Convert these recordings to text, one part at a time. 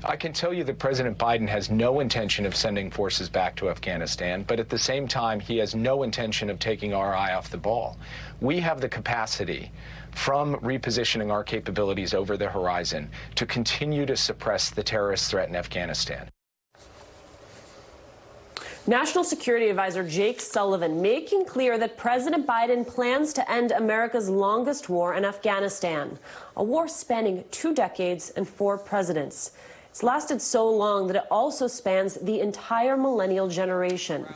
I can tell you that President Biden has no intention of sending forces back to Afghanistan, but at the same time, he has no intention of taking our eye off the ball. We have the capacity, from repositioning our capabilities over the horizon, to continue to suppress the terrorist threat in Afghanistan. National Security Advisor Jake Sullivan making clear that President Biden plans to end America's longest war in Afghanistan, a war spanning 2 decades and 4 presidents. It's lasted so long that it also spans the entire millennial generation.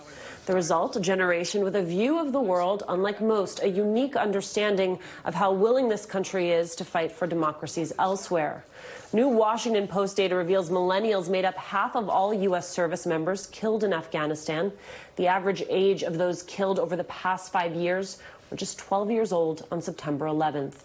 The result, a generation with a view of the world, unlike most, a unique understanding of how willing this country is to fight for democracies elsewhere. New Washington Post data reveals millennials made up half of all U.S. service members killed in Afghanistan. The average age of those killed over the past 5 years were just 12 years old on September 11th.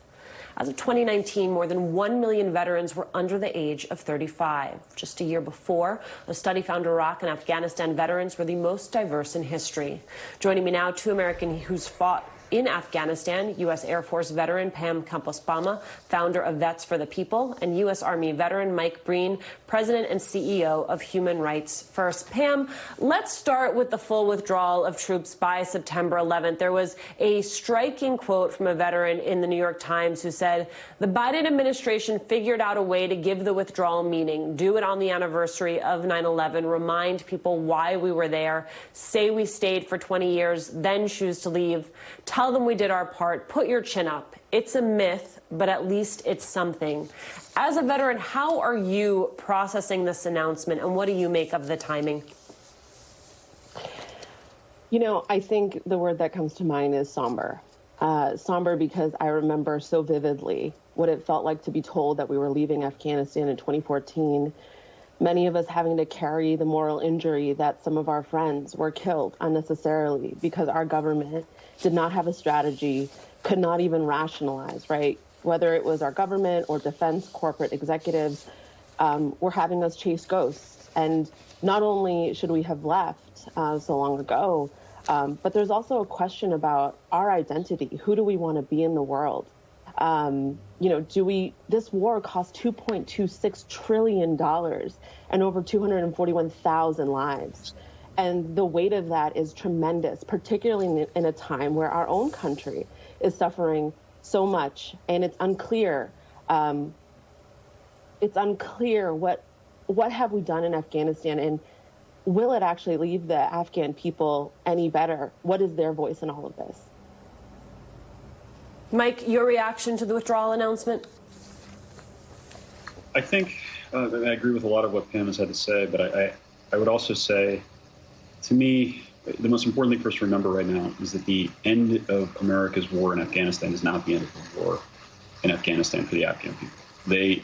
As of 2019, more than 1 million veterans were under the age of 35. Just a year before, a study found Iraq and Afghanistan veterans were the most diverse in history. Joining me now, 2 Americans who's fought in Afghanistan, U.S. Air Force veteran Pam Campos-Palma, founder of Vets for the People, and U.S. Army veteran Mike Breen, president and CEO of Human Rights First. Pam, let's start with the full withdrawal of troops by September 11th. There was a striking quote from a veteran in the New York Times who said, "The Biden administration figured out a way to give the withdrawal meaning, do it on the anniversary of 9/11, remind people why we were there, say we stayed for 20 years, then choose to leave. Tell them we did our part. Put your chin up. It's a myth, but at least it's something." As a veteran, how are you processing this announcement, and what do you make of the timing? You know, I think the word that comes to mind is somber. Somber because I remember so vividly what it felt like to be told that we were leaving Afghanistan in 2014. Many of us having to carry the moral injury that some of our friends were killed unnecessarily because our government did not have a strategy, could not even rationalize, right? Whether it was our government or defense corporate executives, were having us chase ghosts. And not only should we have left so long ago, but there's also a question about our identity. Who do we want to be in the world? You know, this war cost $2.26 trillion and over 241,000 lives. And the weight of that is tremendous, particularly in a time where our own country is suffering so much, and it's unclear. It's unclear what have we done in Afghanistan, and will it actually leave the Afghan people any better? What is their voice in all of this? Mike, your reaction to the withdrawal announcement? I think I agree with a lot of what Pam has had to say, but I would also say, to me, the most important thing for us to remember right now is that the end of America's war in Afghanistan is not the end of the war in Afghanistan for the Afghan people. The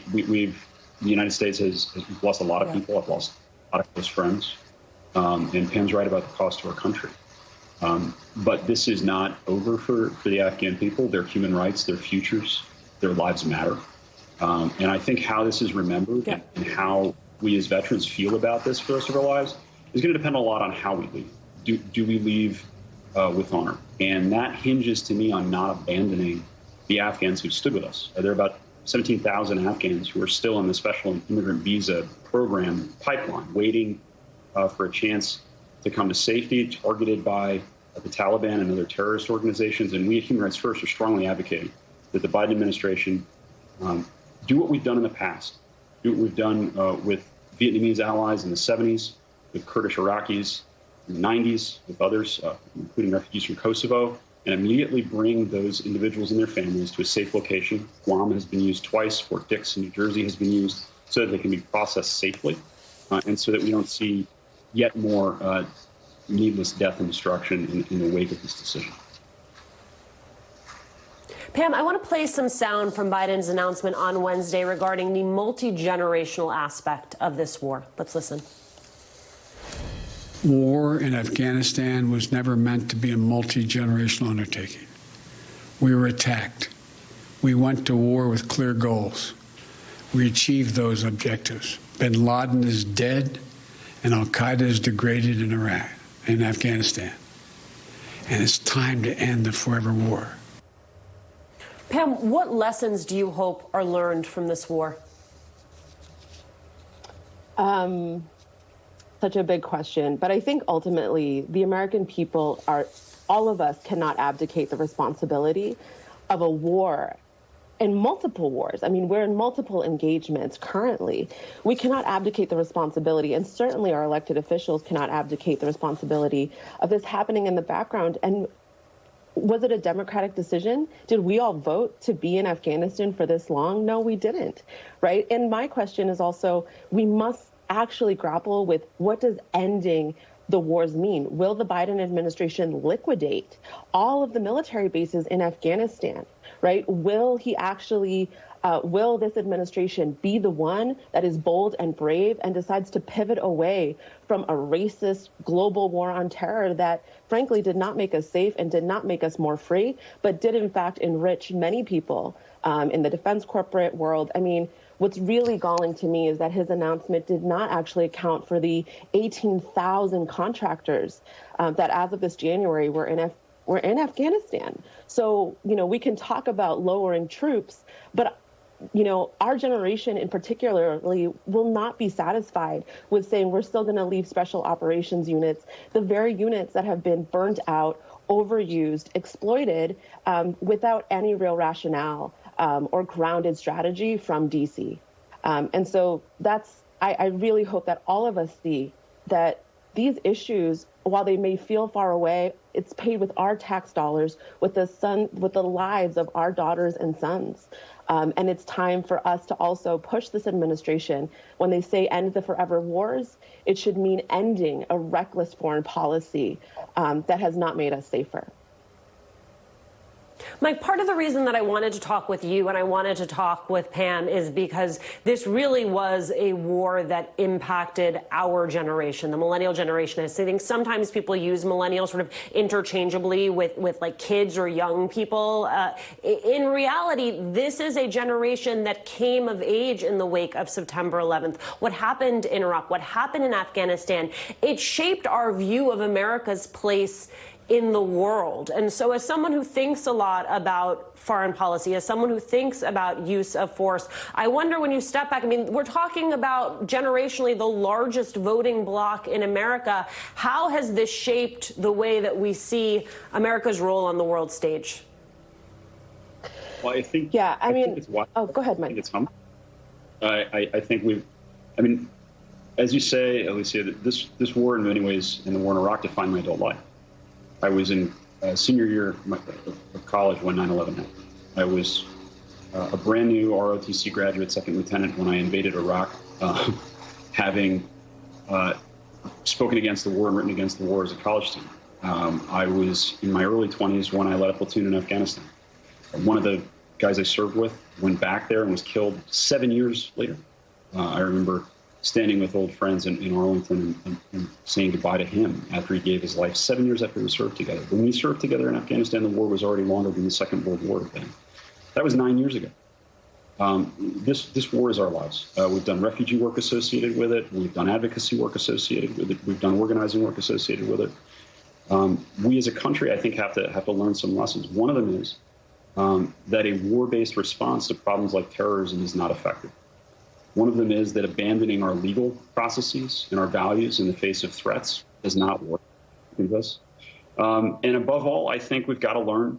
United States has lost a lot of people. I've lost a lot of close friends. And Pam's right about the cost to our country. But this is not over for the Afghan people. Their human rights, their futures, their lives matter. And I think how this is remembered and how we as veterans feel about this for the rest of our lives is going to depend a lot on how we leave. Do we leave with honor? And that hinges, to me, on not abandoning the Afghans who stood with us. There are about 17,000 Afghans who are still in the special immigrant visa program pipeline, waiting for a chance to come to safety, targeted by the Taliban and other terrorist organizations. And we at Human Rights First are strongly advocating that the Biden administration do what we've done in the past, do what we've done with Vietnamese allies in the 70s, with Kurdish Iraqis in the 90s, with others, including refugees from Kosovo, and immediately bring those individuals and their families to a safe location. Guam has been used twice. Fort Dix in New Jersey has been used so that they can be processed safely, and so that we don't see yet more needless death and destruction in the wake of this decision. Pam, I want to play some sound from Biden's announcement on Wednesday regarding the multi-generational aspect of this war. Let's listen. War in Afghanistan was never meant to be a multi-generational undertaking. We were attacked. We went to war with clear goals. We achieved those objectives. Bin Laden is dead, and Al-Qaeda is degraded in Iraq and Afghanistan. And it's time to end the forever war. Pam, what lessons do you hope are learned from this war? Such a big question. But I think ultimately the American people all of us cannot abdicate the responsibility of a war and multiple wars. I mean, we're in multiple engagements currently. We cannot abdicate the responsibility, and certainly our elected officials cannot abdicate the responsibility of this happening in the background. And was it a democratic decision? Did we all vote to be in Afghanistan for this long? No, we didn't, right? And my question is also, we must actually grapple with, what does ending the wars mean? Will the Biden administration liquidate all of the military bases in Afghanistan, right? Will he actually, will this administration be the one that is bold and brave and decides to pivot away from a racist global war on terror that frankly did not make us safe and did not make us more free, but did in fact enrich many people in the defense corporate world? I mean, what's really galling to me is that his announcement did not actually account for the 18,000 contractors that as of this January were in Afghanistan. So, we can talk about lowering troops, but our generation in particularly will not be satisfied with saying we're still going to leave special operations units, the very units that have been burnt out, overused, exploited without any real rationale or grounded strategy from DC. And so I really hope that all of us see that these issues, while they may feel far away, it's paid with our tax dollars, with the lives of our daughters and sons. And it's time for us to also push this administration. When they say end the forever wars, it should mean ending a reckless foreign policy that has not made us safer. Mike, part of the reason that I wanted to talk with you and I wanted to talk with Pam is because this really was a war that impacted our generation, the millennial generation. I think sometimes people use millennials sort of interchangeably with like kids or young people. In reality, this is a generation that came of age in the wake of September 11th. What happened in Iraq, what happened in Afghanistan, it shaped our view of America's place in the world. And so as someone who thinks a lot about foreign policy, as someone who thinks about use of force, I wonder, when you step back, I mean, we're talking about generationally the largest voting bloc in America. How has this shaped the way that we see America's role on the world stage? Well, I think, yeah, I mean, think it's what, oh, go ahead, Mike. I think it's humbling. I think I mean, as you say, Alicia, this war in many ways, and the war in Iraq, defined my adult life. I was in senior year of college when 9/11 happened. I was a brand new ROTC graduate, second lieutenant, when I invaded Iraq, having spoken against the war and written against the war as a college student. I was in my early 20s when I led a platoon in Afghanistan. One of the guys I served with went back there and was killed 7 years later. I remember standing with old friends in Arlington and saying goodbye to him after he gave his life 7 years after we served together. When we served together in Afghanistan, the war was already longer than the Second World War then. That was 9 years ago. This war is our lives. We've done refugee work associated with it. We've done advocacy work associated with it. We've done organizing work associated with it. We as a country, I think, have to learn some lessons. One of them is that a war-based response to problems like terrorism is not effective. One of them is that abandoning our legal processes and our values in the face of threats does not work with us. And above all, I think we've got to learn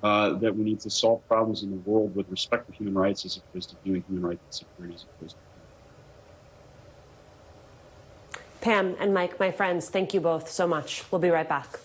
that we need to solve problems in the world with respect to human rights as opposed to viewing human rights and security as opposed to. Pam and Mike, my friends, thank you both so much. We'll be right back.